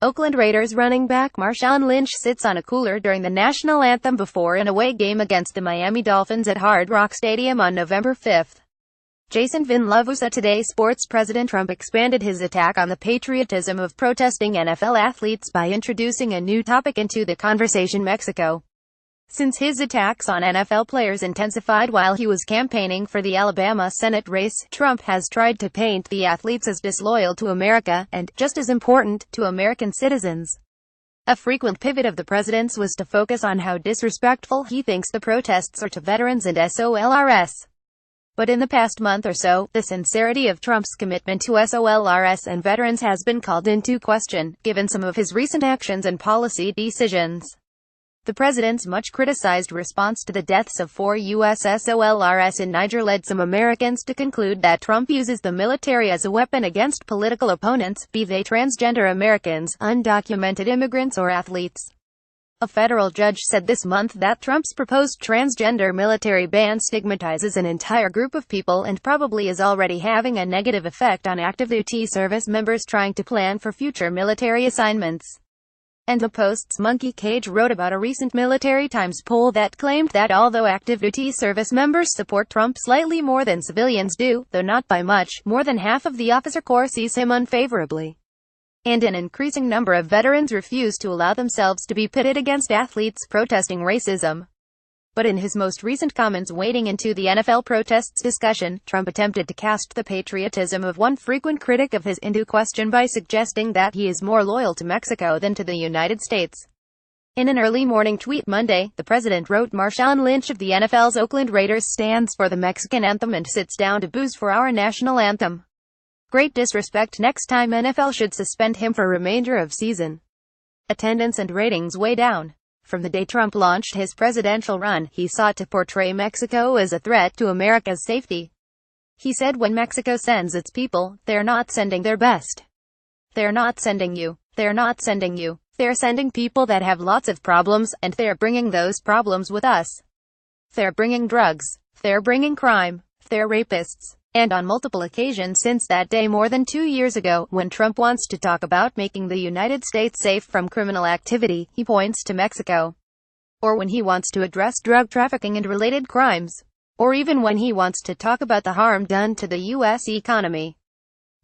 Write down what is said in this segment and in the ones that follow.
Oakland Raiders running back Marshawn Lynch sits on a cooler during the national anthem before an away game against the Miami Dolphins at Hard Rock Stadium on November 5. Jasen VinloveUSA Today Sports President Trump expanded his attack on the patriotism of protesting NFL athletes by introducing a new topic into the conversation: Mexico. Since his attacks on NFL players intensified while he was campaigning for the Alabama Senate race, Trump has tried to paint the athletes as disloyal to America, and, just as important, to American citizens. A frequent pivot of the president's was to focus on how disrespectful he thinks the protests are to veterans and SOLRS. But in the past month or so, the sincerity of Trump's commitment to SOLRS and veterans has been called into question, given some of his recent actions and policy decisions. The president's much-criticized response to the deaths of 4 U.S. SOLRS in Niger led some Americans to conclude that Trump uses the military as a weapon against political opponents, be they transgender Americans, undocumented immigrants or athletes. A federal judge said this month that Trump's proposed transgender military ban stigmatizes an entire group of people and probably is already having a negative effect on active-duty service members trying to plan for future military assignments. And the Post's Monkey Cage wrote about a recent Military Times poll that claimed that although active-duty service members support Trump slightly more than civilians do, though not by much, more than half of the officer corps sees him unfavorably. And an increasing number of veterans refuse to allow themselves to be pitted against athletes protesting racism. But in his most recent comments wading into the NFL protests discussion, Trump attempted to cast the patriotism of one frequent critic of his into question by suggesting that he is more loyal to Mexico than to the United States. In an early morning tweet Monday, the president wrote, "Marshawn Lynch of the NFL's Oakland Raiders stands for the Mexican anthem and sits down to booze for our national anthem. Great disrespect. Next time NFL should suspend him for remainder of season." Attendance and ratings way down. From the day Trump launched his presidential run, he sought to portray Mexico as a threat to America's safety. He said, "When Mexico sends its people, they're not sending their best. They're not sending you. They're not sending you. They're sending people that have lots of problems, and they're bringing those problems with us. They're bringing drugs. They're bringing crime. They're rapists." And on multiple occasions since that day more than 2 years ago, when Trump wants to talk about making the United States safe from criminal activity, he points to Mexico. Or when he wants to address drug trafficking and related crimes. Or even when he wants to talk about the harm done to the U.S. economy.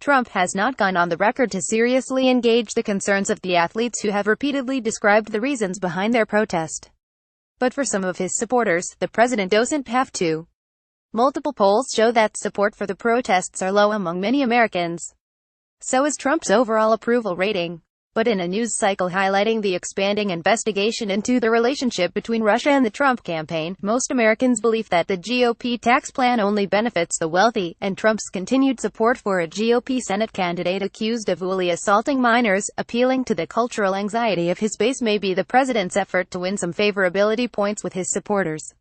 Trump has not gone on the record to seriously engage the concerns of the athletes who have repeatedly described the reasons behind their protest. But for some of his supporters, the president doesn't have to. Multiple polls show that support for the protests are low among many Americans. So is Trump's overall approval rating. But in a news cycle highlighting the expanding investigation into the relationship between Russia and the Trump campaign, most Americans believe that the GOP tax plan only benefits the wealthy, and Trump's continued support for a GOP Senate candidate accused of bully assaulting minors, appealing to the cultural anxiety of his base, may be the president's effort to win some favorability points with his supporters.